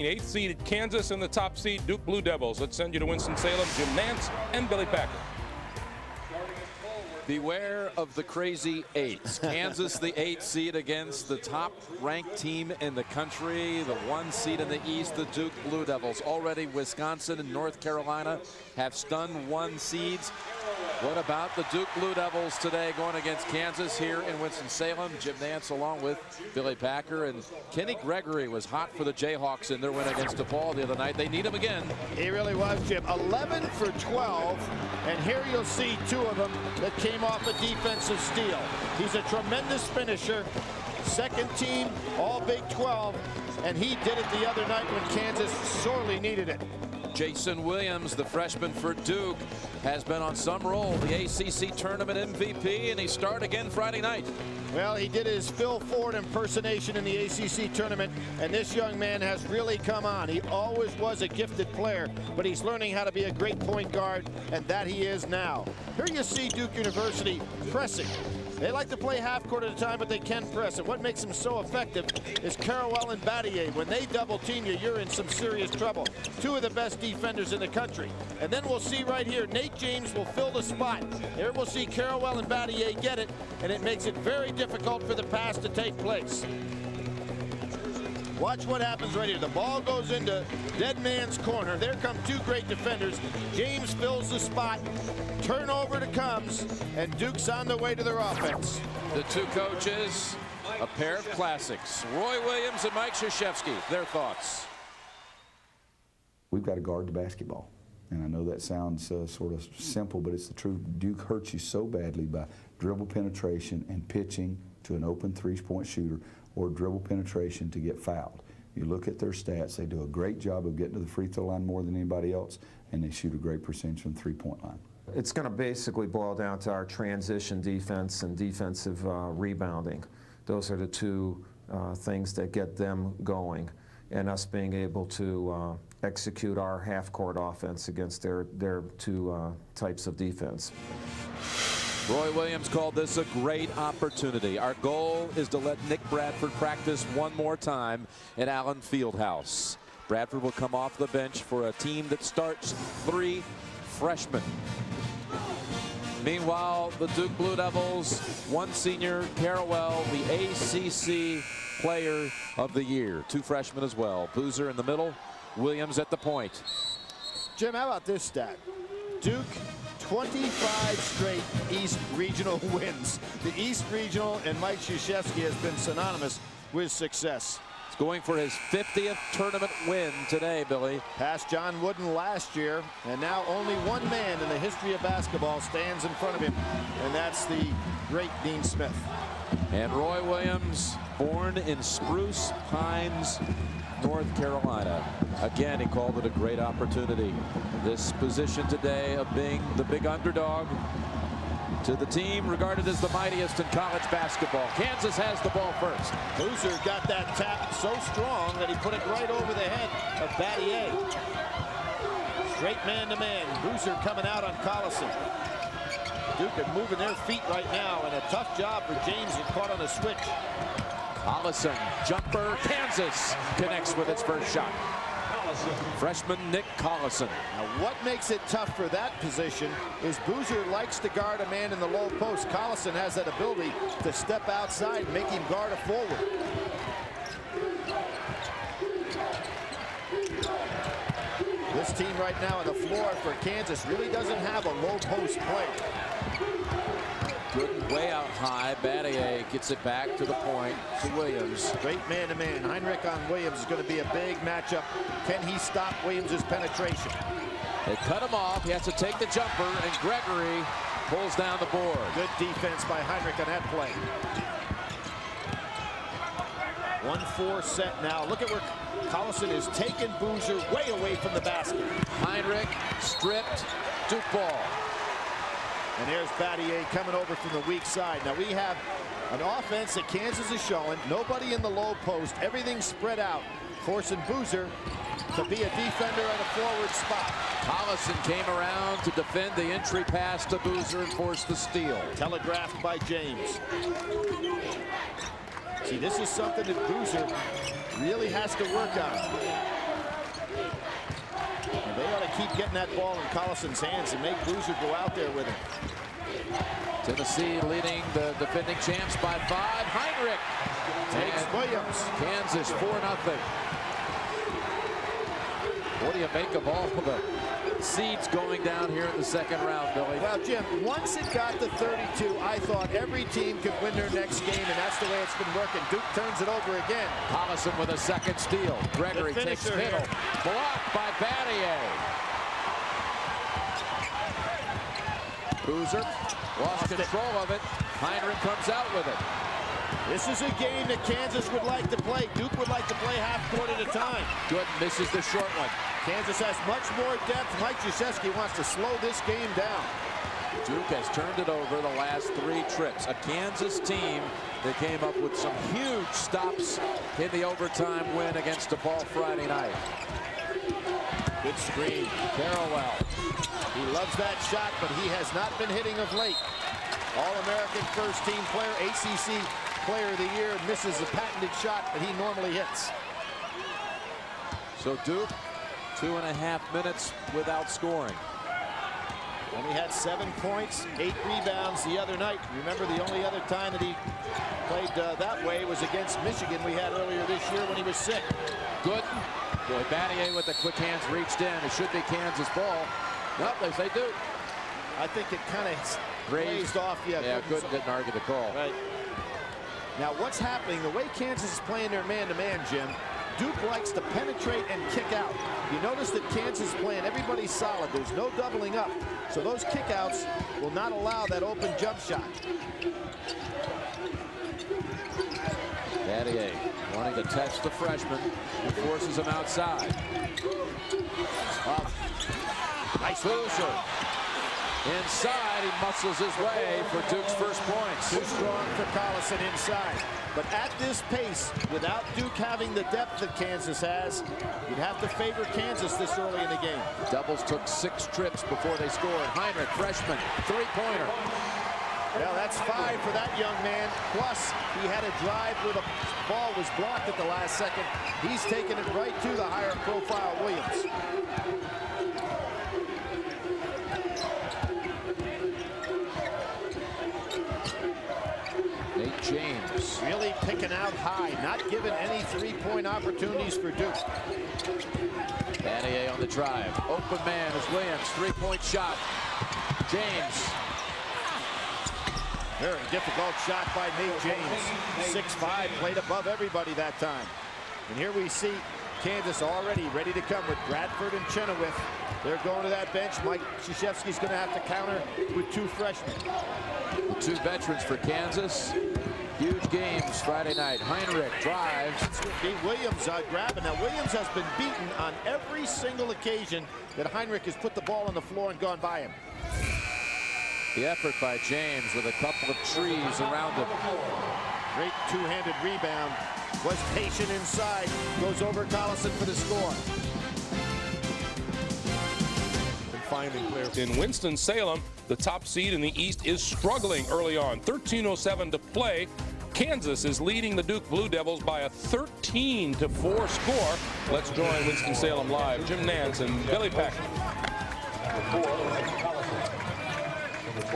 8th seeded Kansas and the top seed Duke Blue Devils. Let's send you to Winston-Salem, Jim Nance and Billy Packer. Beware of the crazy eights. Kansas, the 8th seed against the top-ranked team in the country, the 1 seed in the East, the Duke Blue Devils. Already Wisconsin and North Carolina have stunned 1 seeds. What about the Duke Blue Devils today going against Kansas here in Winston-Salem? Jim Nance along with Billy Packer, and Kenny Gregory was hot for the Jayhawks in their win against DePaul the other night. They need him again. He really was, Jim. 11 for 12, and here you'll see 2 of them that came off a defensive steal. He's a tremendous finisher. Second team, all Big 12, and he did it the other night when Kansas sorely needed it. Jason Williams, the freshman for Duke, has been on some roll, the ACC tournament MVP, and he started again Friday night. Well, he did his Phil Ford impersonation in the ACC tournament, and this young man has really come on. He always was a gifted player, but he's learning how to be a great point guard, and that he is now. Here you see Duke University pressing. They like to play half court at a time, but they can press. And what makes them so effective is Carrawell and Battier. When they double team you, you're in some serious trouble. 2 of the best defenders in the country. And then we'll see right here, Nate James will fill the spot. Here we'll see Carrawell and Battier get it, and it makes it very difficult for the pass to take place. Watch what happens right here. The ball goes into dead man's corner. There come 2 great defenders. James fills the spot. Turnover comes, and Duke's on the way to their offense. The 2 coaches, a pair of classics. Roy Williams and Mike Krzyzewski, their thoughts. We've got to guard the basketball. And I know that sounds sort of simple, but it's the truth. Duke hurts you so badly by dribble penetration and pitching to an open 3-point shooter, or dribble penetration to get fouled. You look at their stats, they do a great job of getting to the free throw line more than anybody else, and they shoot a great percentage from the 3-point line. It's going to basically boil down to our transition defense and defensive rebounding. Those are the 2 things that get them going, and us being able to execute our half-court offense against their 2 types of defense. Roy Williams called this a great opportunity. Our goal is to let Nick Bradford practice 1 more time at Allen Fieldhouse. Bradford will come off the bench for a team that starts 3 freshmen. Meanwhile, the Duke Blue Devils, 1 senior, Carrawell, the ACC Player of the Year. 2 freshmen as well. Boozer in the middle, Williams at the point. Jim, how about this stat? Duke, 25 straight East Regional wins. The East Regional and Mike Krzyzewski has been synonymous with success. He's going for his 50th tournament win today, Billy. Passed John Wooden last year, and now only 1 man in the history of basketball stands in front of him, and that's the great Dean Smith. And Roy Williams, born in Spruce Pines, North Carolina. Again, he called it a great opportunity. This position today of being the big underdog to the team regarded as the mightiest in college basketball. Kansas has the ball first. Boozer got that tap so strong that he put it right over the head of Battier. Straight man-to-man. Boozer coming out on Coliseum. Duke are moving their feet right now, and a tough job for James that caught on a switch. Collison, jumper, Kansas connects with its first shot. Freshman Nick Collison. Now what makes it tough for that position is Boozer likes to guard a man in the low post. Collison has that ability to step outside and make him guard a forward. This team right now on the floor for Kansas really doesn't have a low post player. Good way out high. Battier gets it back to the point to Williams. Great man-to-man. Heinrich on Williams is going to be a big matchup. Can he stop Williams' penetration? They cut him off. He has to take the jumper, and Gregory pulls down the board. Good defense by Heinrich on that play. 1-4 set now. Look at where Collison is taking Boozer way away from the basket. Heinrich stripped. Duke ball. And there's Battier coming over from the weak side. Now we have an offense that Kansas is showing. Nobody in the low post. Everything spread out. Forcing Boozer to be a defender at a forward spot. Collison came around to defend the entry pass to Boozer and force the steal. Telegraphed by James. See, this is something that Boozer really has to work on. keep getting that ball in Collison's hands and make Boozer go out there with him. Tennessee leading the defending champs by 5. Heinrich Takes Williams. Kansas 4-0. What do you make of all of the seeds going down here in the second round, Billy? Well, Jim, once it got to 32, I thought every team could win their next game, and that's the way it's been working. Duke turns it over again. Coliseum with a second steal. Gregory takes middle. Blocked by Battier. Boozer lost control of it. Heinrich comes out with it. This is a game that Kansas would like to play. Duke would like to play half court at a time. Good, misses the short one. Kansas has much more depth. Mike Krzyzewski wants to slow this game down. Duke has turned it over the last 3 trips. A Kansas team that came up with some huge stops in the overtime win against DePaul Friday night. Good screen. Carrawell. He loves that shot, but he has not been hitting of late. All-American first-team player, ACC Player of the Year, misses a patented shot that he normally hits. So Duke, 2.5 minutes without scoring. Only had 7 points, 8 rebounds the other night. Remember, the only other time that he played that way was against Michigan we had earlier this year when he was sick. Good. Boy, Battier with the quick hands reached in. It should be Kansas ball. Nope, they say Duke. I think it kind of raised off. Yeah, Gooden didn't argue the call. Right. Now, what's happening, the way Kansas is playing their man-to-man, Jim, Duke likes to penetrate and kick out. You notice that Kansas is playing everybody solid. There's no doubling up. So those kickouts will not allow that open jump shot. Battier wanting to test the freshman, who forces him outside. Nice Boozer. Inside, he muscles his way for Duke's first points. Too strong for Collison inside. But at this pace, without Duke having the depth that Kansas has, you'd have to favor Kansas this early in the game. Doubles took 6 trips before they scored. Heinrich, freshman, 3-pointer. Well, that's 5 for that young man. Plus, he had a drive where the ball was blocked at the last second. He's taken it right to the higher profile Williams. Nate James. Really picking out high, not giving any 3-point opportunities for Duke. Battier on the drive. Open man is Williams. 3-point shot. James. Very difficult shot by Nate James. 6'5", played above everybody that time. And here we see Kansas already ready to come with Bradford and Chenoweth. They're going to that bench. Mike Krzyzewski's going to have to counter with 2 freshmen. The 2 veterans for Kansas. Huge games Friday night. Heinrich drives. It's going to be Williams grabbing. Now, Williams has been beaten on every single occasion that Heinrich has put the ball on the floor and gone by him. The effort by James with a couple of trees around him. Great 2-handed rebound. Was patient inside. Goes over Collison for the score. In Winston-Salem, the top seed in the East is struggling early on. 13:07 to play. Kansas is leading the Duke Blue Devils by a 13-4 score. Let's join Winston-Salem live. Jim Nance and Billy Pack.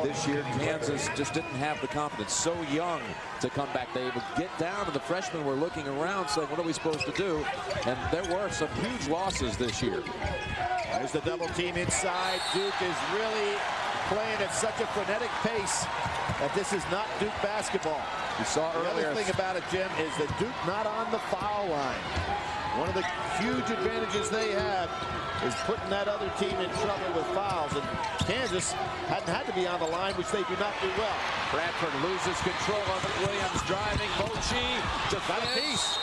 This year, Kansas just didn't have the confidence. So young to come back. They would get down, and the freshmen were looking around saying, what are we supposed to do? And there were some huge losses this year. There's the double team inside. Duke is really playing at such a frenetic pace that this is not Duke basketball. You saw earlier. The other thing about it, Jim, is that Duke not on the foul line. One of the huge advantages they have is putting that other team in trouble with fouls. And Kansas hadn't had to be on the line, which they do not do well. Bradford loses control of it. Williams driving. Mochi to piece.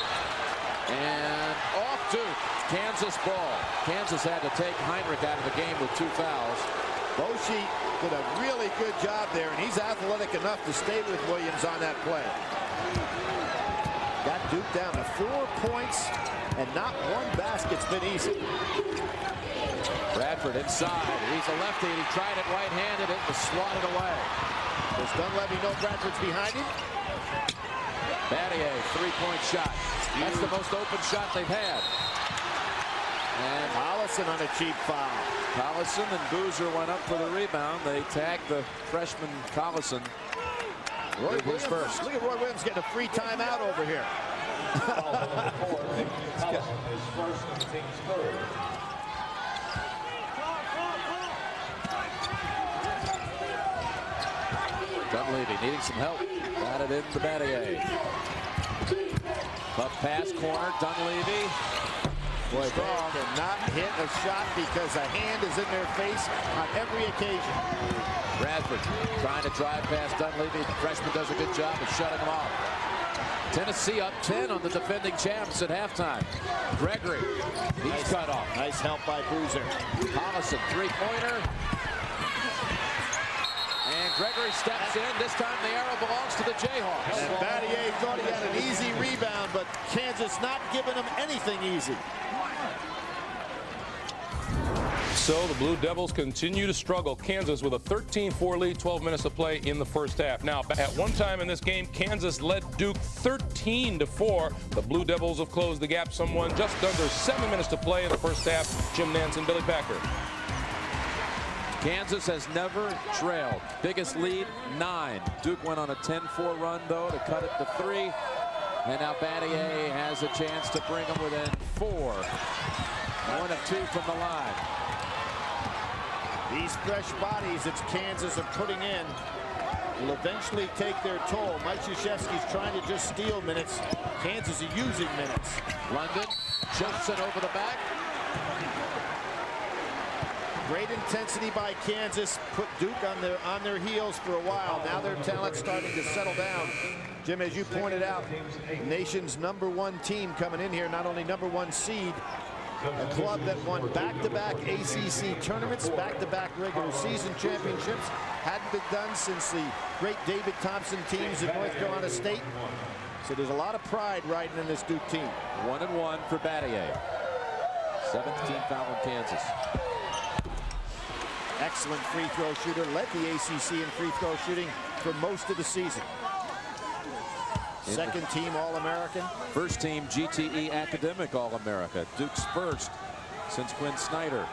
And off Duke. Kansas ball. Kansas had to take Heinrich out of the game with 2 fouls. Mochi did a really good job there, and he's athletic enough to stay with Williams on that play. Got Duke down to 4 points, and not 1 basket's been easy. Bradford inside. He's a lefty. He tried it right-handed. It was swatted away. Does Dunleavy know Bradford's behind him? Battier, 3-point shot. That's the most open shot they've had. And Collison on a cheap foul. Collison and Boozer went up for the rebound. They tagged the freshman Collison. Roy Williams first. Look at Roy Williams getting a free timeout over here. Dunleavy needing some help. Got it in the Battier. Up pass corner, Dunleavy. Boy, they cannot hit a shot because a hand is in their face on every occasion. Bradford trying to drive past Dunleavy. The freshman does a good job of shutting them off. Tennessee up 10 on the defending champs at halftime. Gregory, he's cut off. Nice help by Boozer. Collison, three-pointer. And Gregory steps in. This time the arrow belongs to the Jayhawks. And Battier thought he had an easy rebound, but Kansas not giving him anything easy. So the Blue Devils continue to struggle. Kansas with a 13-4 lead, 12 minutes to play in the first half. Now, at one time in this game, Kansas led Duke 13-4. The Blue Devils have closed the gap somewhat. Just under 7 minutes to play in the first half. Jim Nance and Billy Packer. Kansas has never trailed. Biggest lead, 9. Duke went on a 10-4 run, though, to cut it to 3. And now Battier has a chance to bring them within 4. 1 of 2 from the line. These fresh bodies that Kansas are putting in will eventually take their toll. Mike Krzyzewski's trying to just steal minutes. Kansas is using minutes. London jumps it over the back. Great intensity by Kansas. Put Duke on their heels for a while. Now their talent's starting to settle down. Jim, as you pointed out, nation's #1 team coming in here, not only #1 seed, a club that won back-to-back ACC tournaments, back-to-back regular season championships. Hadn't been done since the great David Thompson teams at North Carolina State. So there's a lot of pride riding in this Duke team. 1-1 for Battier. 7th team foul in Kansas. Excellent free throw shooter. Led the ACC in free throw shooting for most of the season. Second team All-American. First team GTE Academic All-America. Duke's first since Quinn Snyder.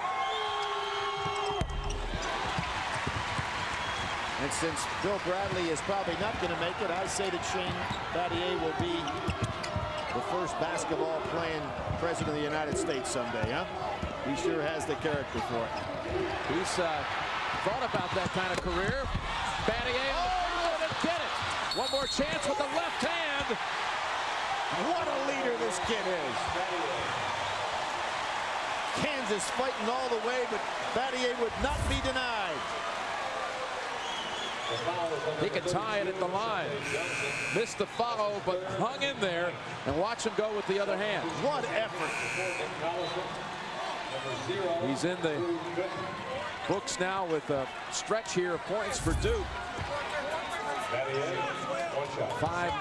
And since Bill Bradley is probably not going to make it, I say that Shane Battier will be the first basketball playing president of the United States someday, huh? He sure has the character for it. He's thought about that kind of career. Battier didn't get it. One more chance with the left hand. What a leader this kid is. Kansas fighting all the way, but Battier would not be denied. He could tie it at the line. Missed the follow, but hung in there. And watch him go with the other hand. What effort. He's in the books now with a stretch here of points for Duke. 5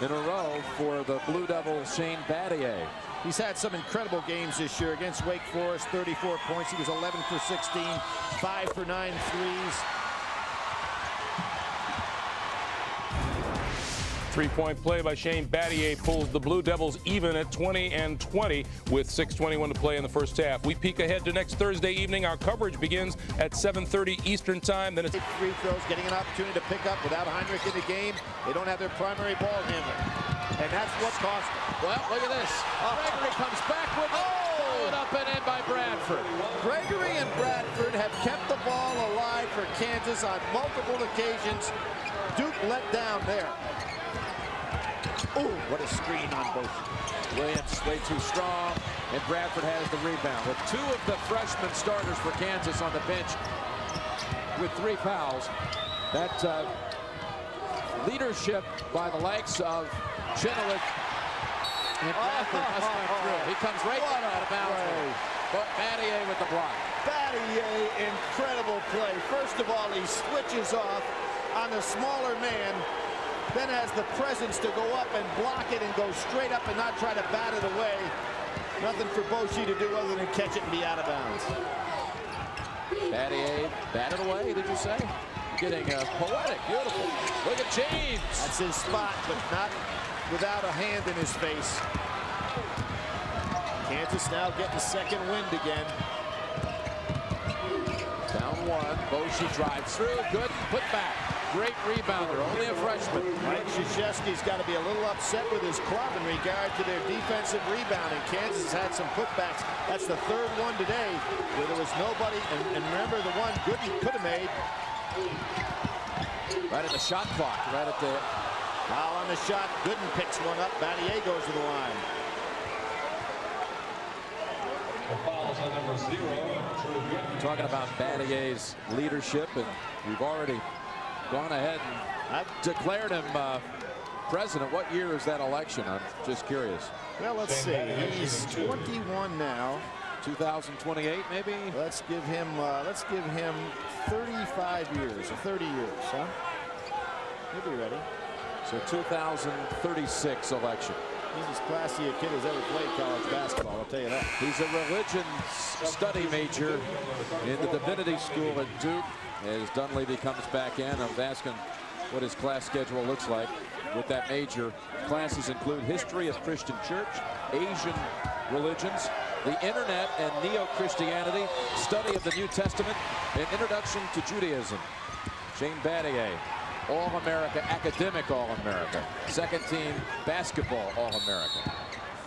in a row for the Blue Devils, Shane Battier. He's had some incredible games this year against Wake Forest. 34 points. He was 11 for 16, 5 for 9 threes. Three-point play by Shane Battier pulls the Blue Devils even at 20-20 with 6:21 to play in the first half. We peek ahead to next Thursday evening. Our coverage begins at 7:30 Eastern time. Then it's free throws, getting an opportunity to pick up without Heinrich in the game. They don't have their primary ball handler. And that's what's cost them. Well, look at this. Gregory comes back with it. Followed up and in by Bradford. Gregory and Bradford have kept the ball alive for Kansas on multiple occasions. Duke let down there. Oh, what a screen on both. Williams way too strong, and Bradford has the rebound. With 2 of the freshman starters for Kansas on the bench with 3 fouls. That leadership by the likes of Chinoweth and Bradford must come through. He comes right out of bounds. But Battier with the block. Battier, incredible play. First of all, he switches off on the smaller man, then has the presence to go up and block it and go straight up and not try to bat it away. Nothing for Boshi to do other than catch it and be out of bounds. Battier batted away, did you say? Getting poetic, beautiful. Look at James. That's his spot, but not without a hand in his face. Kansas now getting second wind again. Down one. Boshi drives through. Good put back. Great rebounder. Only a freshman. Mike Krzyzewski's got to be a little upset with his club in regard to their defensive rebounding. Kansas has had some putbacks. That's the third one today where there was nobody. And remember the one Gooden could have made. Right at the shot clock. Right at the foul on the shot. Gooden picks one up. Battier goes to the line. Talking about Battier's leadership, and we've already gone ahead and declared him president. What year is that election? I'm just curious. Well, let's see. He's 21 now. 2028, maybe. Let's give him 35 years, or 30 years, huh? He'll be ready. So 2036 election. He's as classy a kid as ever played college basketball, I'll tell you that. He's a religion study major in the divinity school at Duke. As Dunleavy comes back in, I was asking what his class schedule looks like with that major. Classes include history of Christian church, Asian religions, the internet and neo-Christianity, study of the New Testament, and introduction to Judaism. Shane Battier, All-America, academic All-America, second team basketball All-America,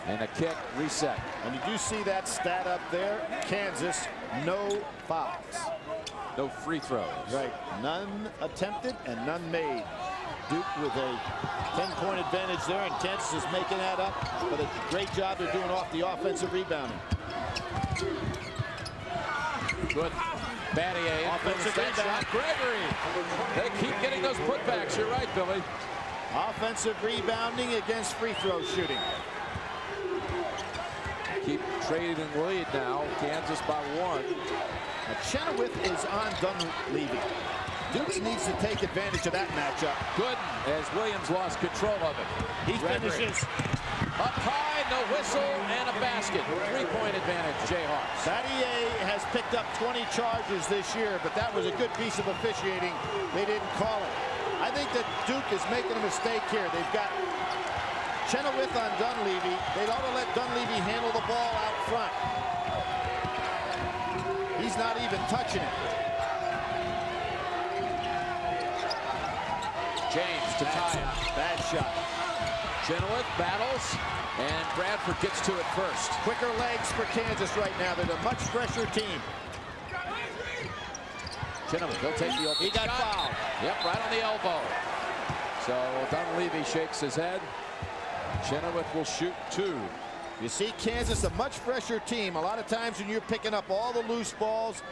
and a kick reset. And you do see that stat up there. Kansas, no fouls. No free throws. Right, none attempted and none made. Duke with a 10-point advantage there, and Kansas is making that up. But a great job they're doing off the offensive rebounding. Good. Battier Offensive that rebound. shot. Gregory. They keep getting those putbacks. You're right, Billy. Offensive rebounding against free throw shooting. Keep trading the lead now. Kansas by one. Now, Chenoweth is on Dunleavy. Dukes needs to take advantage of that matchup. Good as Williams lost control of it. He finishes. Up high, no whistle, and a basket. 3-point advantage, Jayhawks. Battier has picked up 20 charges this year, but that was a good piece of officiating. They didn't call it. I think that Duke is making a mistake here. They've got Chenoweth on Dunleavy. They ought to let Dunleavy handle the ball out front. He's not even touching it. James to tie up. Bad shot. Chenoweth battles, and Bradford gets to it first. Quicker legs for Kansas right now. They're a much fresher team. Chenoweth, he'll take the open He got shot. fouled. Yep, right on the elbow. So Dunleavy shakes his head. Chenoweth will shoot two. You see Kansas, a much fresher team. A lot of times when you're picking up all the loose balls,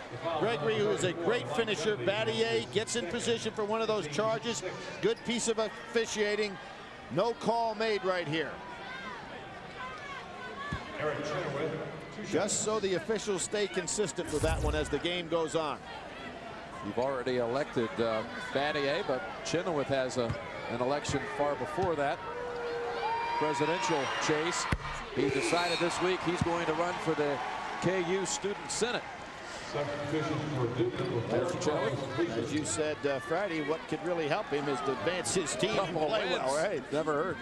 Gregory, who is a great finisher, Battier gets in position for one of those charges. Good piece of officiating. No call made right here. Just so the officials stay consistent with that one as the game goes on. You've already elected Battier, but Chenoweth has an election far before that. Presidential chase. He decided this week he's going to run for the KU Student Senate. As you said Friday, what could really help him is to advance his team and play well, right? Never heard.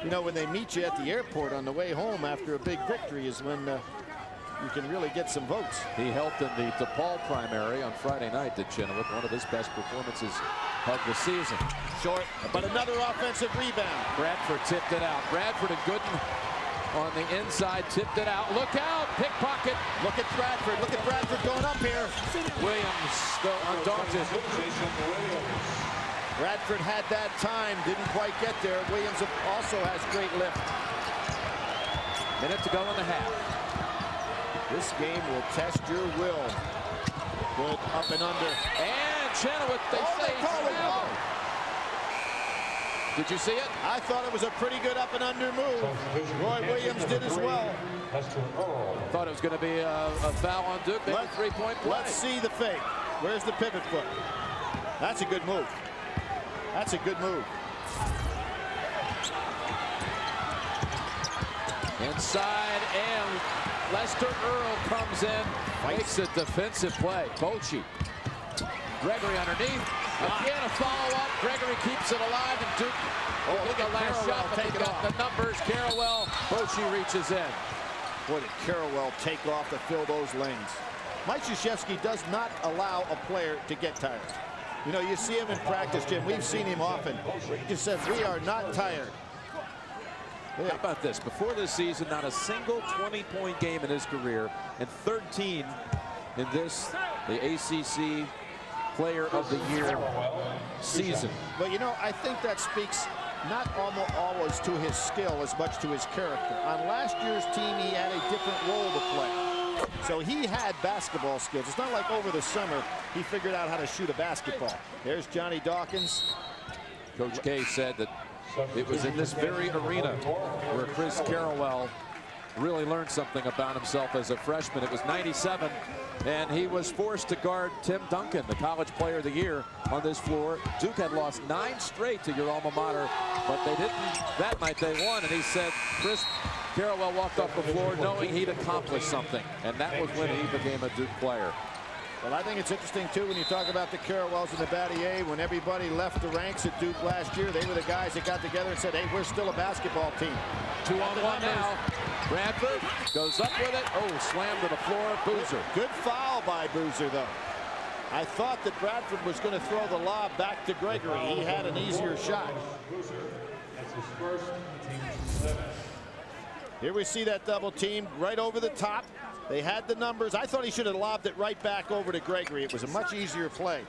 You know, when they meet you at the airport on the way home after a big victory is when you can really get some votes. He helped in the DePaul primary on Friday night, did Chenoweth, one of his best performances of the season. Short, but another offensive rebound. Bradford tipped it out. Bradford and Gooden on the inside, tipped it out. Look out, pickpocket. Look at Bradford. Look at Bradford going up here. Williams still undaunted. Bradford had that time, didn't quite get there. Williams also has great lift. Minute to go in the half. This game will test your will. Good up and under. And Chenoweth, they say call it. Did you see it? I thought it was a pretty good up and under move. Roy Williams did as well. Thought it was going to be a foul on Duke. Maybe 3-point play. Let's see the fake. Where's the pivot foot? That's a good move. That's a good move. Inside, and Lester Earl comes in, makes a defensive play. Bochi. Gregory underneath. Again, a follow-up. Gregory keeps it alive, and Duke look at the last shot, but they got the numbers. Carrawell, Bochi reaches in. Boy, did Carrawell take off to fill those lanes. Mike Krzyzewski does not allow a player to get tired. You know, you see him in practice, Jim. We've seen him often. He just says, we are not tired. How about this? Before this season, not a single 20-point game in his career, and 13 in this, the ACC Player of the Year season. But, you know, I think that speaks not always to his skill as much to his character. On last year's team, he had a different role to play. So he had basketball skills. It's not like over the summer he figured out how to shoot a basketball. There's Johnny Dawkins. Coach K said that it was in this very arena where Chris Carrawell really learned something about himself as a freshman. It was '97, and he was forced to guard Tim Duncan, the College Player of the Year, on this floor. Duke had lost 9 straight to your alma mater, but they didn't. That night they won, and he said Chris Carrawell walked off the floor knowing he'd accomplished something, and that was when he became a Duke player. Well, I think it's interesting, too, when you talk about the Carrawells and the Battier. When everybody left the ranks at Duke last year, they were the guys that got together and said, hey, we're still a basketball team. 2-on-1 now. Bradford goes up with it. Oh, slammed to the floor. Boozer. Good foul by Boozer, though. I thought that Bradford was going to throw the lob back to Gregory. He had an easier shot. Here we see that double team right over the top. They had the numbers. I thought he should have lobbed it right back over to Gregory. It was a much easier play.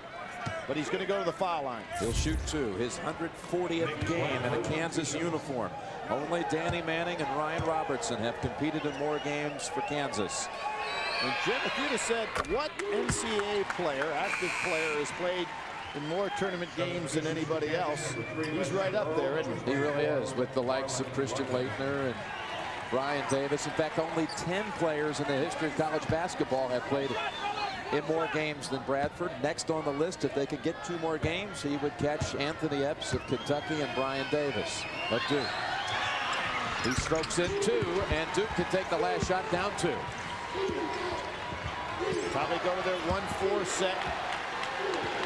But he's going to go to the foul line. He'll shoot 2. His 140th game in a Kansas uniform. Only Danny Manning and Ryan Robertson have competed in more games for Kansas. And Jim, if you'd have said what NCAA player, active player, has played in more tournament games than anybody else, he's right up there, isn't he? He really is, with the likes of Christian Laettner and Brian Davis. In fact, only 10 players in the history of college basketball have played in more games than Bradford. Next on the list, if they could get 2 more games, he would catch Anthony Epps of Kentucky and Brian Davis of Duke. He strokes in 2, and Duke can take the last shot down 2. Probably go to their 1-4 set.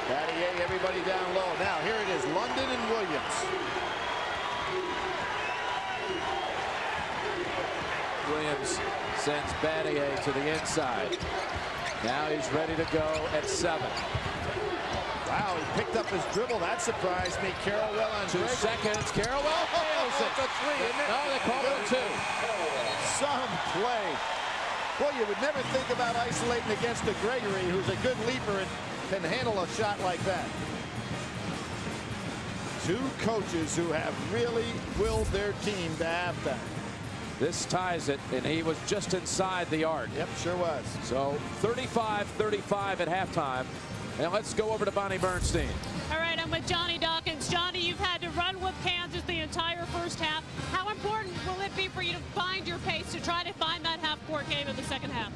Battier, everybody down low. Now, here it is, London and Williams. Williams sends Battier to the inside. Now he's ready to go at 7. Wow, he picked up his dribble. That surprised me. Carrawell on 2 seconds. Carrawell fails it. That's a 3, isn't it? No, they call it 2. Some play. Boy, you would never think about isolating against a Gregory, who's a good leaper and can handle a shot like that. 2 coaches who have really willed their team to have that. This ties it, and he was just inside the arc. Yep, sure was. So 35-35 at halftime. And let's go over to Bonnie Bernstein. All right, I'm with Johnny Dawkins. Johnny, you've had to run with Kansas the entire first half. How important will it be for you to find your pace to try to find that half-court game in the second half?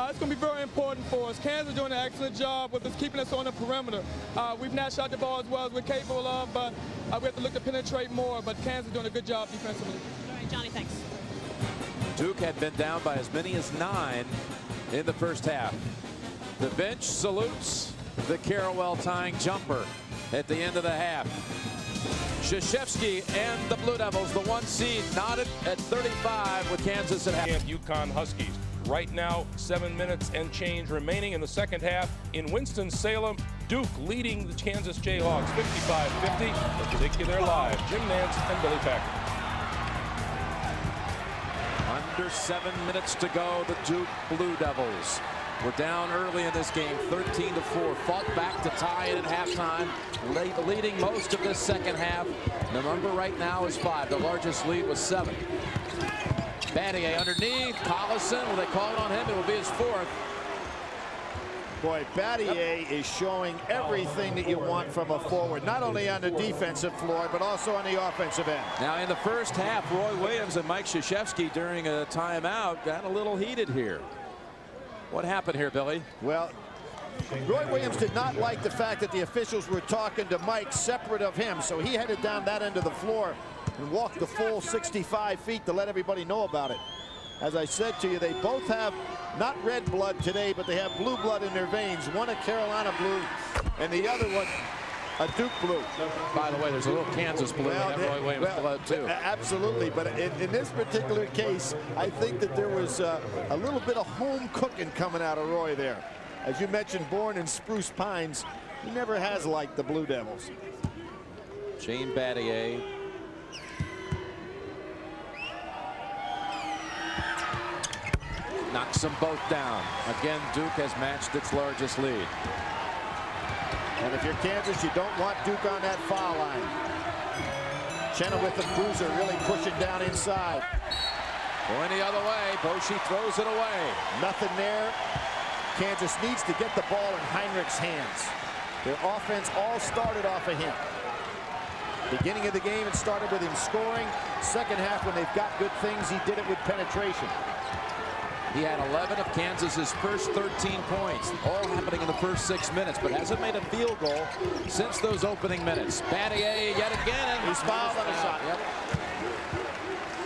It's going to be very important for us. Kansas is doing an excellent job with us keeping us on the perimeter. We've not shot the ball as well as we're capable of, but we have to look to penetrate more. But Kansas is doing a good job defensively. All right, Johnny, thanks. Duke had been down by as many as 9 in the first half. The bench salutes the Carrawell tying jumper at the end of the half. Krzyzewski and the Blue Devils, the 1 seed, knotted at 35 with Kansas at half. And UConn Huskies. Right now, 7 minutes and change remaining in the second half. In Winston-Salem, Duke leading the Kansas Jayhawks 55-50. Let's take you there live. Jim Nance and Billy Packer. Under 7 minutes to go, the Duke Blue Devils were down early in this game, 13-4. Fought back to tie it at halftime, leading most of this second half. The number right now is 5. The largest lead was 7. Battier underneath. Coliseum, will they call it on him? It will be his 4th. Boy, Battier is showing everything that you want from a forward, not only on the defensive floor, but also on the offensive end. Now, in the first half, Roy Williams and Mike Krzyzewski during a timeout got a little heated here. What happened here, Billy? Well, Roy Williams did not like the fact that the officials were talking to Mike separate of him, so he headed down that end of the floor and walked the full 65 feet to let everybody know about it. As I said to you, they both have not red blood today, but they have blue blood in their veins. One a Carolina blue, and the other one a Duke blue. By the way, there's a little Kansas blue in that Roy Williams blood, too. Absolutely, but in this particular case, I think that there was a little bit of home cooking coming out of Roy there. As you mentioned, born in Spruce Pines, he never has liked the Blue Devils. Shane Battier. Knocks them both down. Again, Duke has matched its largest lead. And if you're Kansas, you don't want Duke on that foul line. Chenoweth and Boozer really pushing down inside. Going the other way. Boschee throws it away. Nothing there. Kansas needs to get the ball in Heinrich's hands. Their offense all started off of him. Beginning of the game, it started with him scoring. Second half, when they've got good things, he did it with penetration. He had 11 of Kansas's first 13 points, all happening in the first 6 minutes, but hasn't made a field goal since those opening minutes. Battier yet again. And he's fouled on a shot. Yep.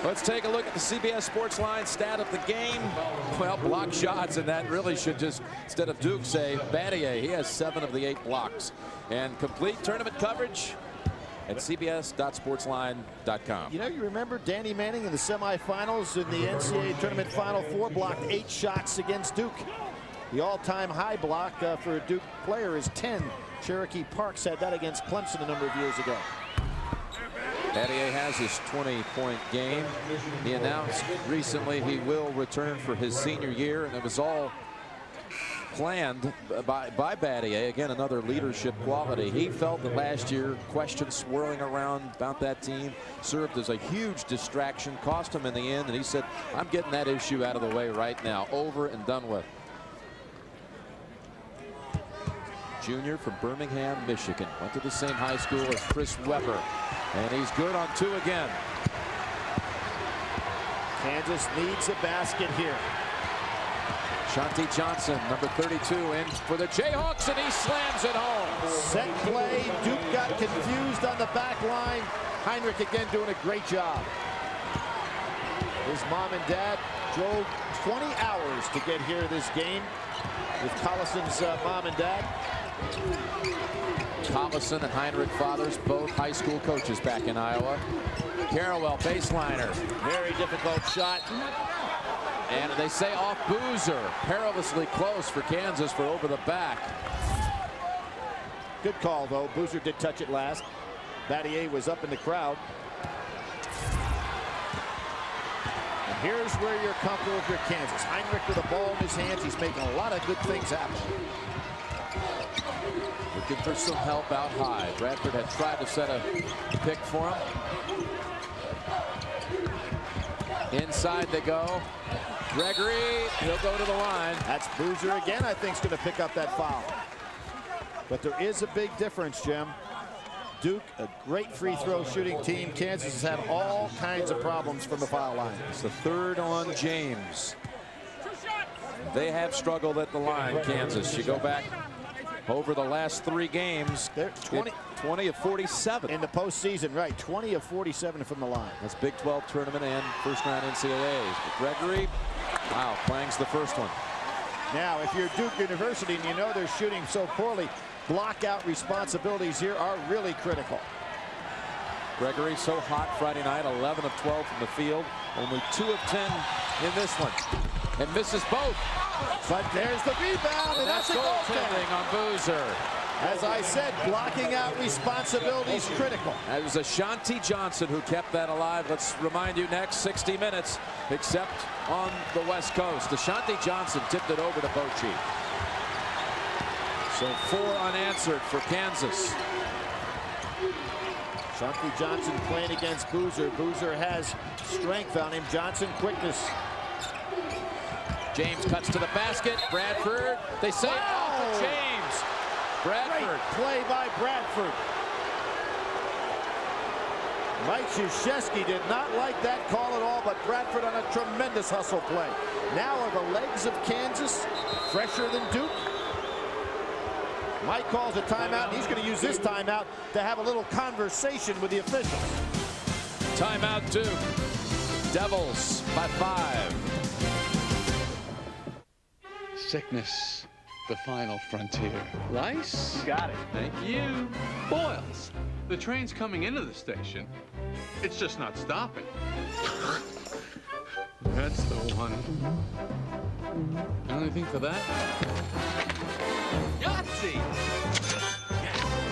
Let's take a look at the CBS Sports Line stat of the game. Well, block shots, and that really should just, instead of Duke, say Battier. He has 7 of the 8 blocks. And complete tournament coverage at cbs.sportsline.com. You know, you remember Danny Manning in the semifinals in the NCAA tournament Final Four blocked 8 shots against Duke. The all-time high block for a Duke player is 10. Cherokee Parks had that against Clemson a number of years ago. Battier has his 20-point game. He announced recently he will return for his senior year, and it was all planned by Battier. Again, another leadership quality. He felt that last year questions swirling around about that team served as a huge distraction, cost him in the end, and he said, I'm getting that issue out of the way right now, over and done with. Junior from Birmingham, Michigan, went to the same high school as Chris Webber, and he's good on 2 again. Kansas needs a basket here. Shanti Johnson, number 32, in for the Jayhawks, and he slams it home. Set play. Duke got confused on the back line. Heinrich again doing a great job. His mom and dad drove 20 hours to get here to this game with Collison's mom and dad. Collison and Heinrich fathers, both high school coaches back in Iowa. Carrawell, baseliner. Very difficult shot. And they say off Boozer. Perilously close for Kansas for over the back. Good call, though. Boozer did touch it last. Battier was up in the crowd. And here's where you're comfortable if you're Kansas. Heinrich with the ball in his hands. He's making a lot of good things happen. Looking for some help out high. Bradford had tried to set a pick for him. Inside they go. Gregory, he'll go to the line. That's Boozer again, I think, is going to pick up that foul. But there is a big difference, Jim. Duke, a great free throw shooting team. Kansas has had all kinds of problems from the foul line. It's the 3rd on James. They have struggled at the line, Kansas. You go back over the last 3 games, they're 20 of 47. In the postseason, right. 20 of 47 from the line. That's Big 12 tournament and first round NCAAs. But Gregory, wow, clangs the first one. Now, if you're Duke University and you know they're shooting so poorly, block-out responsibilities here are really critical. Gregory so hot Friday night, 11 of 12 from the field. Only 2 of 10 in this one. And misses both. But there's the rebound, and that's a goaltending on Boozer. As I said, blocking out responsibilities critical. That was Ashanti Johnson who kept that alive. Let's remind you, next 60 minutes, except on the West Coast. Ashanti Johnson tipped it over to Boschee. So 4 unanswered for Kansas. Ashanti Johnson playing against Boozer. Boozer has strength on him. Johnson quickness. James cuts to the basket. Bradford. They say off of James. Bradford. Great play by Bradford. Mike Krzyzewski did not like that call at all, but Bradford on a tremendous hustle play. Now are the legs of Kansas fresher than Duke? Mike calls a timeout, and he's going to use this timeout to have a little conversation with the officials. Timeout Duke. Devils by 5. Sickness the final frontier. Rice? Got it. Thank you. Boils. The train's coming into the station. It's just not stopping. That's the one. Anything for that? Yahtzee!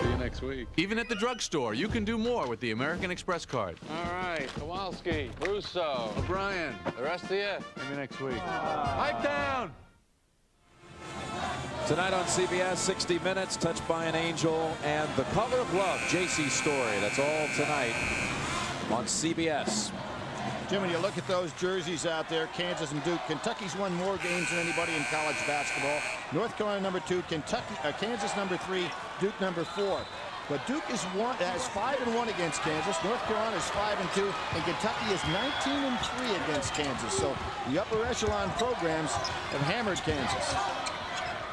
See you next week. Even at the drugstore, you can do more with the American Express card. All right, Kowalski, Russo, O'Brien, the rest of you. Maybe next week. Pipe down! Tonight on CBS, 60 Minutes, Touched by an Angel, and The Color of Love, JC's story. That's all tonight on CBS. Jim, when you look at those jerseys out there, Kansas and Duke, Kentucky's won more games than anybody in college basketball. North Carolina #2, Kansas #3, Duke #4. But Duke has 5-1 against Kansas. North Carolina is 5-2, and Kentucky is 19-3 against Kansas. So the upper echelon programs have hammered Kansas.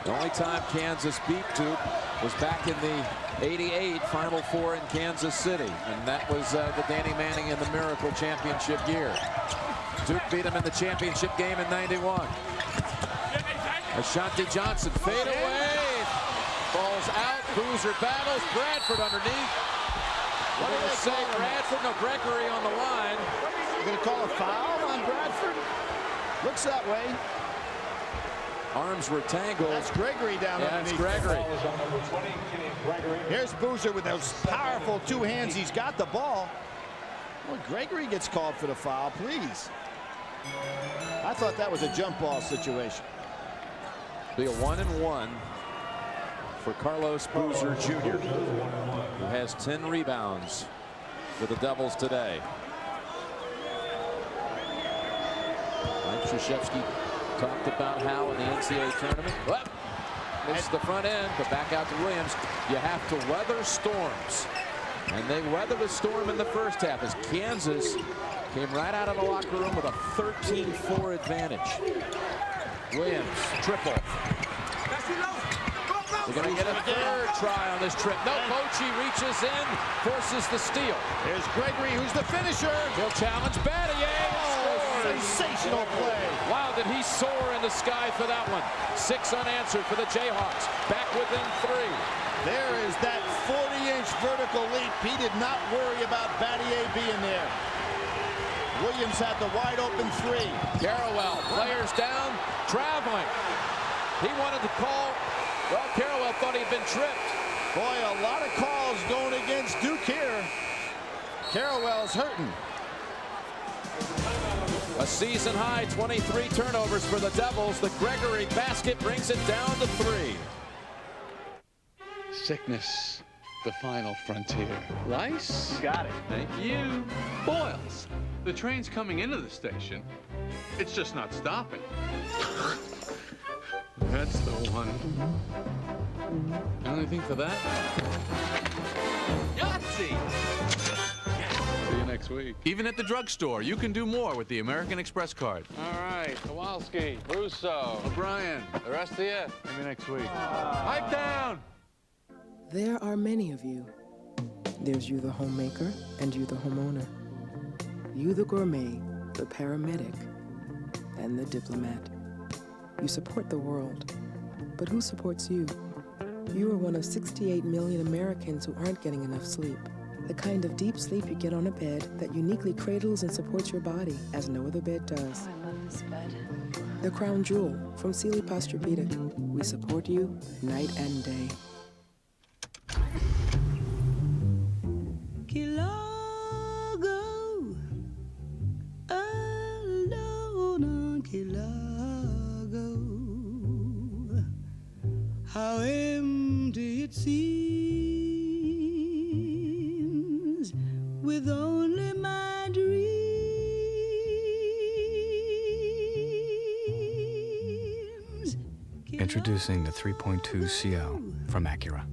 The only time Kansas beat Duke was back in the '88 Final Four in Kansas City, and that was the Danny Manning and the Miracle Championship year. Duke beat him in the championship game in '91. Ashanti Johnson fade away, falls out. Boozer battles. Bradford underneath. What do they say? Bradford? No, Gregory on the line. You're going to call a foul on Bradford? Looks that way. Arms were tangled. That's Gregory down underneath. That's Gregory. Here's Boozer with those powerful two hands. He's got the ball. Well, Gregory gets called for the foul, please. I thought that was a jump ball situation. Be a 1-and-1 for Carlos Boozer Jr., who has 10 rebounds for the Devils today. Mike Krzyzewski talked about how in the NCAA tournament, missed the front end, but back out to Williams. You have to weather storms. And they weathered a storm in the first half as Kansas came right out of the locker room with a 13-4 advantage. Williams, triple. They're going to get a third try on this trip. No, Bochy reaches in, forces the steal. Here's Gregory, who's the finisher. He'll challenge Battier. Sensational play. Wow, did he soar in the sky for that one. 6 unanswered for the Jayhawks. Back within 3. There is that 40-inch vertical leap. He did not worry about Battier being there. Williams had the wide open 3. Carrawell, players down, traveling. He wanted to call. Well, Carrawell thought he'd been tripped. Boy, a lot of calls going against Duke here. Carrawell's hurting. A season high 23 turnovers for the Devils. The Gregory basket brings it down to 3. Sickness, the final frontier. Rice? Got it. Thank you. Boils. The train's coming into the station. It's just not stopping. That's the one. Anything for that? Yahtzee! See you next week. Even at the drugstore, you can do more with the American Express card. All right, Kowalski, Russo, O'Brien, the rest of you. Maybe next week. Pipe down! There are many of you. There's you, the homemaker, and you, the homeowner. You, the gourmet, the paramedic, and the diplomat. You support the world, but who supports you? You are one of 68 million Americans who aren't getting enough sleep. The kind of deep sleep you get on a bed that uniquely cradles and supports your body as no other bed does. I love this bed. The Crown Jewel from Sealy Posturepedic. We support you night and day. Kilago, alone on Kilago. How empty it seems with only my dreams. Introducing the 3.2 CL from Acura.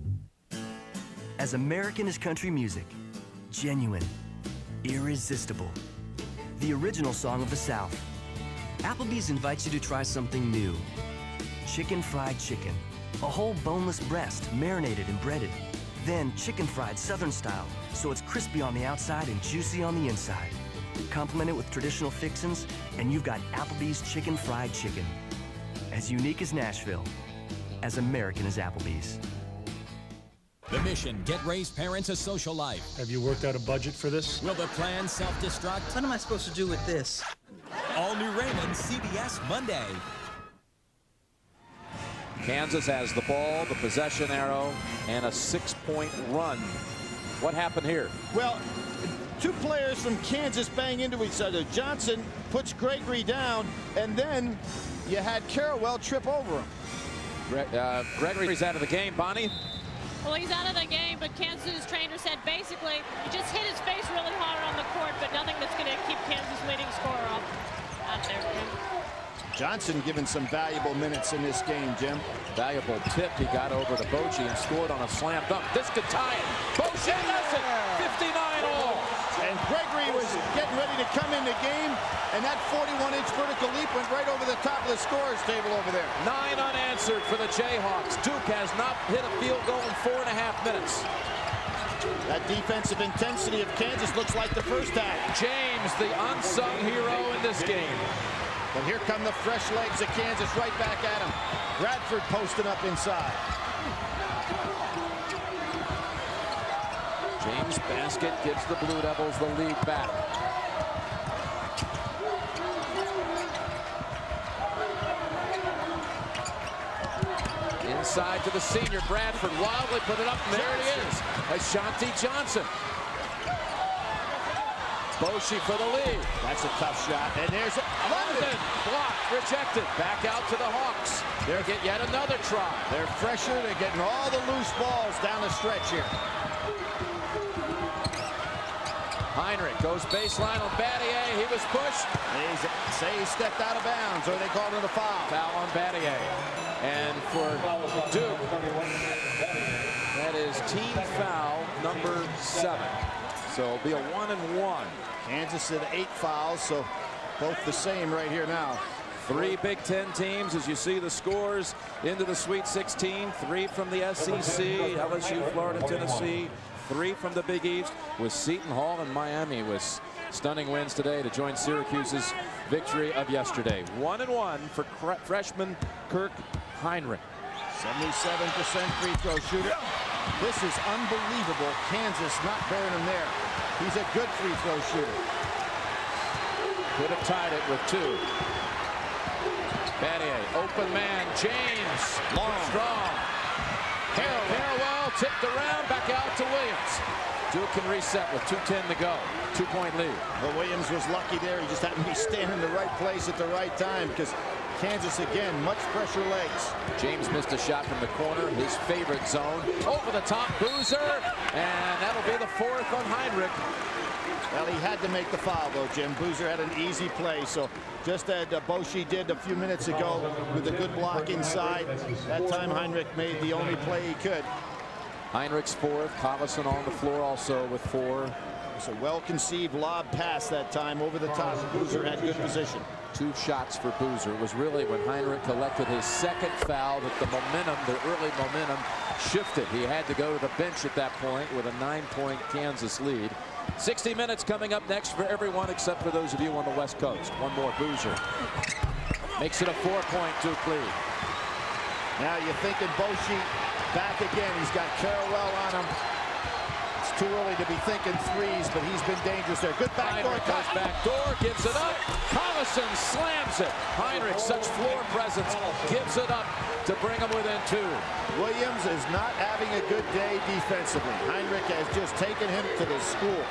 As American as country music, genuine, irresistible, the original song of the South. Applebee's invites you to try something new. Chicken fried chicken, a whole boneless breast marinated and breaded. Then chicken fried Southern style, so it's crispy on the outside and juicy on the inside. Complement it with traditional fixins, and you've got Applebee's chicken fried chicken. As unique as Nashville, as American as Applebee's. The mission, get raised parents a social life. Have you worked out a budget for this? Will the plan self-destruct? What am I supposed to do with this? All new Raymond, CBS Monday. Kansas has the ball, the possession arrow, and a 6-point run. What happened here? Well, two players from Kansas bang into each other. Johnson puts Gregory down, and then you had Carrawell trip over him. Gregory's out of the game. Bonnie? Well, he's out of the game, but Kansas' trainer said basically he just hit his face really hard on the court, but nothing that's going to keep Kansas' leading scorer off out there. Johnson given some valuable minutes in this game, Jim. Valuable tip he got over to Bochy and scored on a slam dunk. This could tie it. Bochy does it. 59 all. And Gregory was getting ready to come in the game, and that 41-inch vertical leap went right over the top of the scorer's table over there. 9 unanswered for the Jayhawks. Duke has not hit a field goal in 4.5 minutes. That defensive intensity of Kansas looks like the first half. James, the unsung hero in this game. And here come the fresh legs of Kansas right back at him. Bradford posting up inside. James' basket gives the Blue Devils the lead back. Inside to the senior. Bradford wildly put it up, and there it is. Ashanti Johnson. Bochy for the lead. That's a tough shot. And there's London. Blocked, rejected. Back out to the Hawks. They'll get yet another try. They're fresher. They're getting all the loose balls down the stretch here. Heinrich goes baseline on Battier. He was pushed. They say he stepped out of bounds, or they called it a foul. Foul on Battier. And for Duke, that is team foul number 7. So it'll be a 1-and-1. Kansas at 8 fouls, so both the same right here now. 3 Big Ten teams, as you see the scores into the Sweet 16. 3 from the SEC, LSU, Florida, Tennessee. 3 from the Big East, with Seton Hall and Miami with stunning wins today to join Syracuse's victory of yesterday. 1-and-1 for freshman Kirk Heinrich. 77% free throw shooter. This is unbelievable. Kansas not burying him there. He's a good free throw shooter. Could have tied it with 2. Battier, open man, James, long, strong. Carrawell tipped around, back out to Williams. Duke can reset with 2:10 to go. 2-point lead. Well, Williams was lucky there. He just happened to be standing in the right place at the right time, because Kansas, again, much fresher legs. James missed a shot from the corner, his favorite zone. Over the top, Boozer, and that'll be the 4th on Heinrich. Well, he had to make the foul, though, Jim. Boozer had an easy play, so just as Bochy did a few minutes ago with a good block inside, that time Heinrich made the only play he could. Heinrich's 4th, Collison on the floor also with 4. It's a well-conceived lob pass that time over the top. Boozer had good position. 2 shots for Boozer. It was really when Heinrich collected his 2nd foul that the momentum, the early momentum, shifted. He had to go to the bench at that point with a 9-point Kansas lead. 60 minutes coming up next for everyone except for those of you on the West Coast. One more, Boozer. Makes it a 4-point Duke lead. Now you're thinking Bochy back again. He's got Carrawell on him. It's too early to be thinking threes, but he's been dangerous there. Good backdoor cut. Backdoor, gives it up. Collison slams it. Heinrich, such floor presence, gives it up to bring him within 2. Williams is not having a good day defensively. Heinrich has just taken him to the school.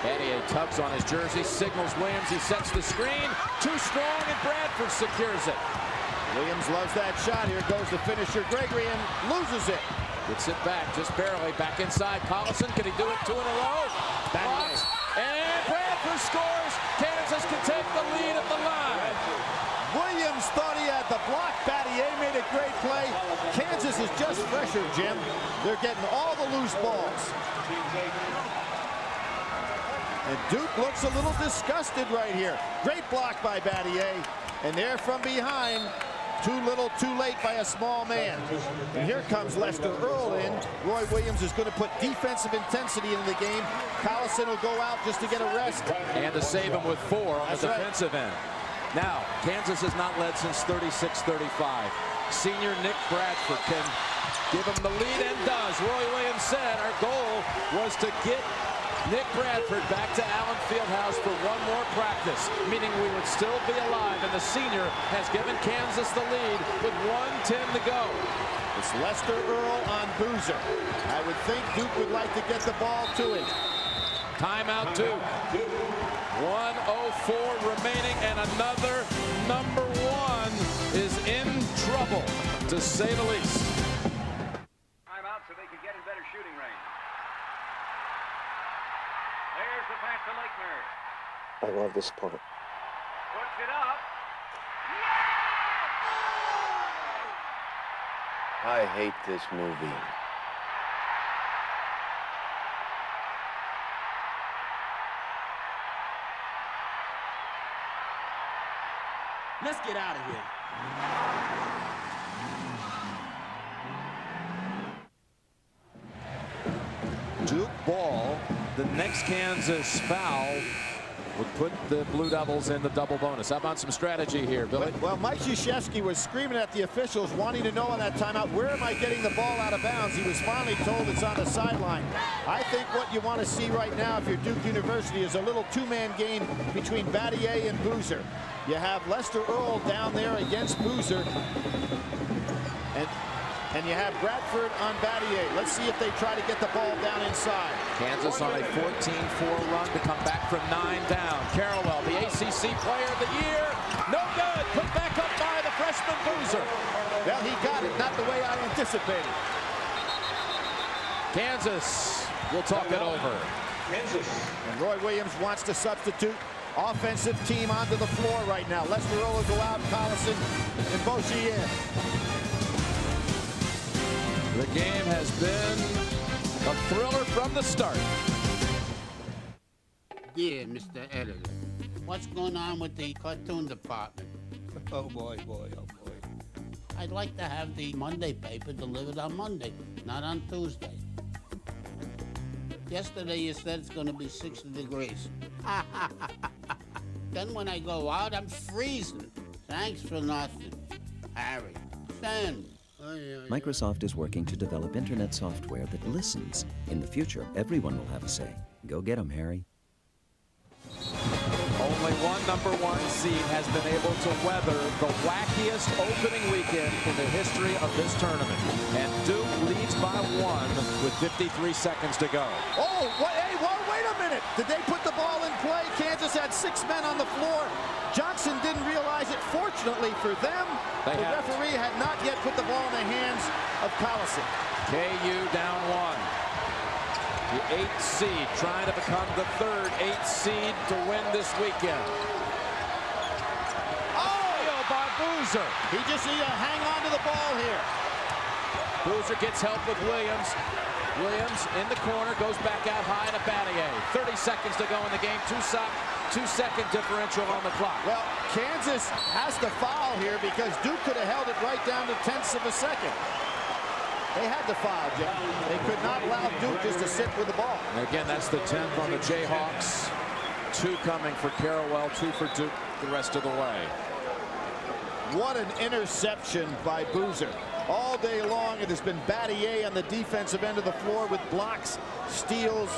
Battier tugs on his jersey, signals Williams. He sets the screen. Too strong, and Bradford secures it. Williams loves that shot. Here goes the finisher, Gregory, and loses it. Gets it back, just barely. Back inside, Collison. Can he do it 2 in a row? Blocks, and Bradford scores. Kansas can take the lead at the line. Williams thought he had the block. Battier made a great play. Kansas is just fresher, Jim. They're getting all the loose balls. And Duke looks a little disgusted right here. Great block by Battier. And there from behind, too little, too late by a small man. And here comes Lester Earl in. Roy Williams is going to put defensive intensity in the game. Collison will go out just to get a rest. And to save him with 4 on the defensive end. Now, Kansas has not led since 36-35. senior Nick Bradford can give him the lead and does. Roy Williams said our goal was to get Nick Bradford back to Allen Fieldhouse for one more practice, meaning we would still be alive, and the senior has given Kansas the lead with 1:10 to go. It's Lester Earl on Boozer. I would think Duke would like to get the ball to him. Timeout Duke. 1:04 remaining, and another number one is in trouble, to say the least. Timeout so they can get in better shooting range. There's the pass to Lakener. I love this part. Puts it up. I hate this movie. Let's get out of here. Duke ball. The next Kansas foul would put the Blue Devils in the double bonus. How about some strategy here, Billy? Well, Mike Krzyzewski was screaming at the officials, wanting to know on that timeout, where am I getting the ball out of bounds? He was finally told it's on the sideline. I think what you want to see right now, if you're Duke University, is a little two-man game between Battier and Boozer. You have Lester Earl down there against Boozer, and you have Bradford on Battier. Let's see if they try to get the ball down inside. Kansas on a 14-4 run to come back from 9 down. Carrawell, the ACC Player of the Year. No good. Put back up by the freshman Boozer. Well, he got it, not the way I anticipated. Kansas will talk it over. And Roy Williams wants to substitute offensive team onto the floor right now. Lester Earl will go out, Coliseum, and Boshi in. The game has been a thriller from the start. Dear Mr. Editor, what's going on with the cartoon department? Oh boy, oh boy. I'd like to have the Monday paper delivered on Monday, not on Tuesday. Yesterday you said it's going to be 60 degrees. Then when I go out, I'm freezing. Thanks for nothing. Harry, send. Microsoft is working to develop internet software that listens. In the future, everyone will have a say. Go get 'em, Harry. Only one number one seed has been able to weather the wackiest opening weekend in the history of this tournament. And Duke leads by 1 with 53 seconds to go. Oh, wait a minute. Did they put the ball in play? Kansas had 6 men on the floor. Johnson didn't realize it. Fortunately for them, the referee had not yet put the ball in the hands of Coliseum. KU down 1. The 8th seed trying to become the 3rd 8th seed to win this weekend. Oh, by Boozer. He just needs to hang on to the ball here. Boozer gets help with Williams. Williams in the corner, goes back out high to Battier. 30 seconds to go in the game. 2-second differential on the clock. Well, Kansas has to foul here because Duke could have held it right down to tenths of a second. They had to foul, Jim. They could not allow Duke just to sit with the ball. And again, that's the 10th on the Jayhawks. 2 coming for Carrawell, 2 for Duke the rest of the way. What an interception by Boozer. All day long, it has been Battier on the defensive end of the floor with blocks, steals,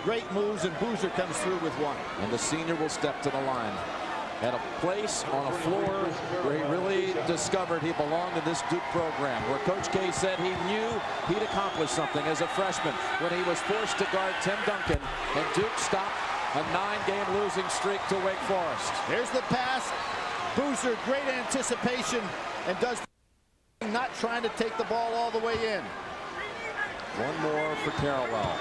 great moves, and Boozer comes through with 1. And the senior will step to the line. At a place on a floor where he really discovered he belonged in this Duke program, where Coach K said he knew he'd accomplish something as a freshman when he was forced to guard Tim Duncan, and Duke stopped a 9-game losing streak to Wake Forest. Here's the pass. Boozer, great anticipation, and does not trying to take the ball all the way in. 1 more for Carrawell.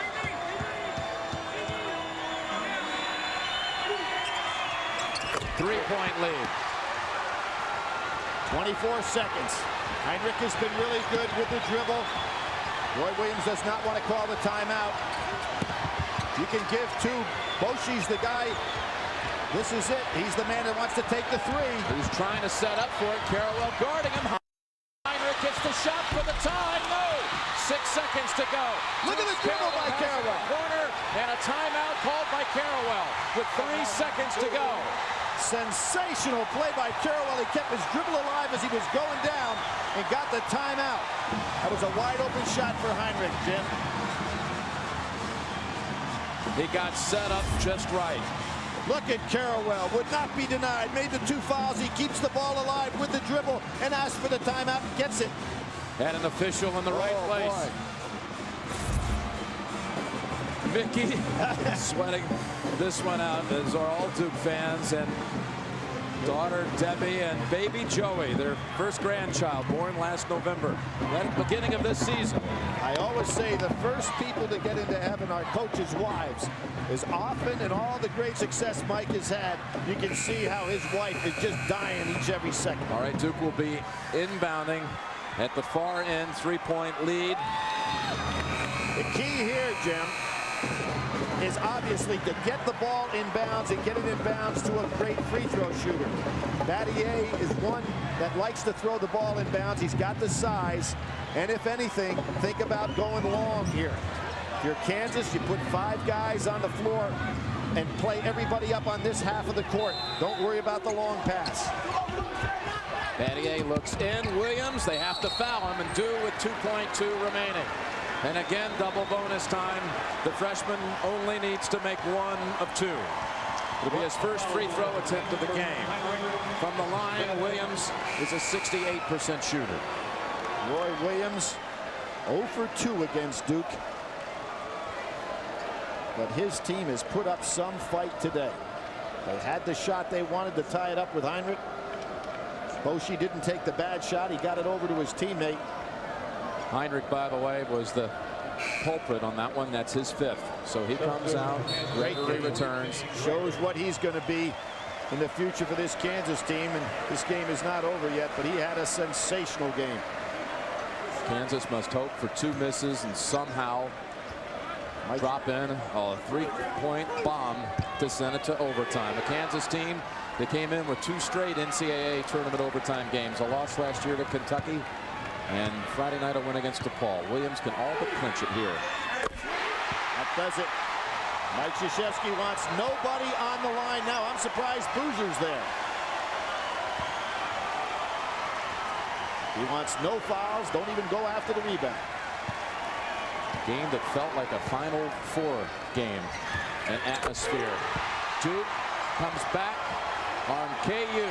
Three-point lead. 24 seconds. Heinrich has been really good with the dribble. Roy Williams does not want to call the timeout. You can give to Boshi's the guy. This is it. He's the man that wants to take the 3. He's trying to set up for it. Carrawell guarding him. Heinrich gets the shot for the tie. No! 6 seconds to go. Look at the dribble by Carrawell. Corner and a timeout called by Carrawell with 3 seconds to go. sensational play by Carrawell. He kept his dribble alive as he was going down and got the timeout. That was a wide open shot for Heinrich, Jim. He got set up just right. Look at Carrawell, would not be denied, made the 2 fouls. He keeps the ball alive with the dribble and asks for the timeout and gets it. And an official in the right place. Boy. Mickey sweating this one out, as are all Duke fans, and daughter Debbie and baby Joey, their first grandchild, born last November, at the beginning of this season. I always say the first people to get into heaven are coaches' wives. As often in all the great success Mike has had, you can see how his wife is just dying every second. All right, Duke will be inbounding at the far end, 3-point lead. The key here, Jim, is obviously to get the ball in bounds and get it in bounds to a great free throw shooter. Battier is one that likes to throw the ball in bounds. He's got the size, and if anything, think about going long here. If you're Kansas, you put 5 guys on the floor and play everybody up on this half of the court. Don't worry about the long pass. Battier looks in. Williams, they have to foul him, and do with 2.2 remaining. And again, double bonus time. The freshman only needs to make 1 of 2. It'll be his first free throw attempt of the game. From the line, Williams is a 68% shooter. Roy Williams, 0 for 2 against Duke. But his team has put up some fight today. They had the shot they wanted to tie it up with Heinrich. Boshi didn't take the bad shot. He got it over to his teammate. Heinrich, by the way, was the culprit on that one. That's his 5th. So he comes out. Gregory returns. Shows what he's going to be in the future for this Kansas team. And this game is not over yet, but he had a sensational game. Kansas must hope for 2 misses and somehow drop in a 3-point bomb to send it to overtime. A Kansas team that came in with 2 straight NCAA tournament overtime games. A loss last year to Kentucky, and Friday night a win against DePaul. Williams can all but clinch it here. That does it. Mike Krzyzewski wants nobody on the line now. I'm surprised Boozer's there. He wants no fouls. Don't even go after the rebound. Game that felt like a Final Four game. An atmosphere. Duke comes back on KU.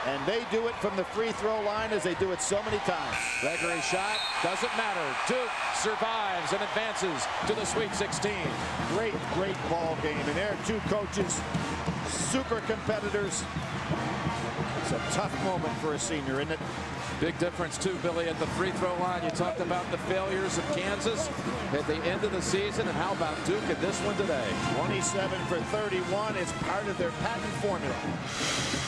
And they do it from the free throw line as they do it so many times. Gregory shot doesn't matter. Duke survives and advances to the Sweet 16. Great ball game. And there are 2 coaches, super competitors. It's a tough moment for a senior, isn't it? Big difference, too, Billy, at the free throw line. You talked about the failures of Kansas at the end of the season, and how about Duke at this one today? 27 for 31 is part of their patent formula.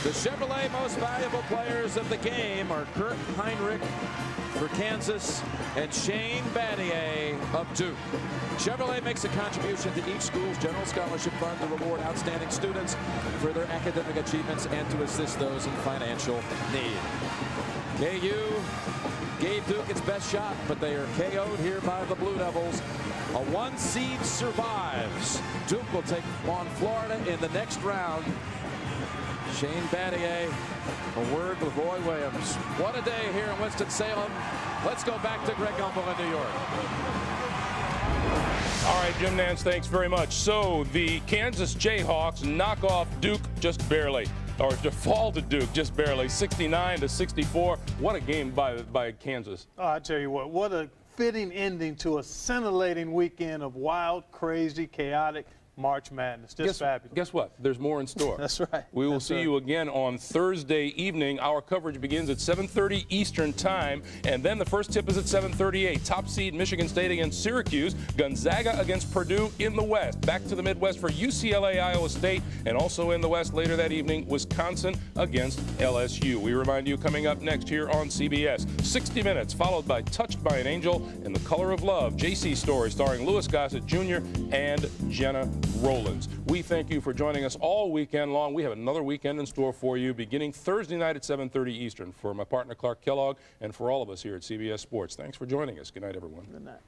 The Chevrolet most valuable players of the game are Kurt Heinrich for Kansas and Shane Battier of Duke. Chevrolet makes a contribution to each school's general scholarship fund to reward outstanding students for their academic achievements and to assist those in financial need. KU gave Duke its best shot, but they are KO'd here by the Blue Devils. A 1 seed survives. Duke will take on Florida in the next round. Shane Battier, a word with Roy Williams. What a day here in Winston-Salem. Let's go back to Greg Gumbel in New York. All right, Jim Nance, thanks very much. So the Kansas Jayhawks knock off Duke just barely, or fall to Duke just barely, 69-64. What a game by Kansas. Oh, I tell you what a fitting ending to a scintillating weekend of wild, crazy, chaotic March Madness. Just fabulous. Guess what? There's more in store. That's right. We will see you again on Thursday evening. Our coverage begins at 7:30 Eastern Time, and then the first tip is at 7:38. Top seed Michigan State against Syracuse, Gonzaga against Purdue in the West. Back to the Midwest for UCLA, Iowa State, and also in the West later that evening, Wisconsin against LSU. We remind you coming up next here on CBS, 60 Minutes, followed by Touched by an Angel and The Color of Love, JC Story, starring Louis Gossett Jr. and Jenna Rollins. We thank you for joining us all weekend long. We have another weekend in store for you beginning Thursday night at 7:30 Eastern. For my partner Clark Kellogg and for all of us here at CBS Sports, thanks for joining us. Good night, everyone. Good night.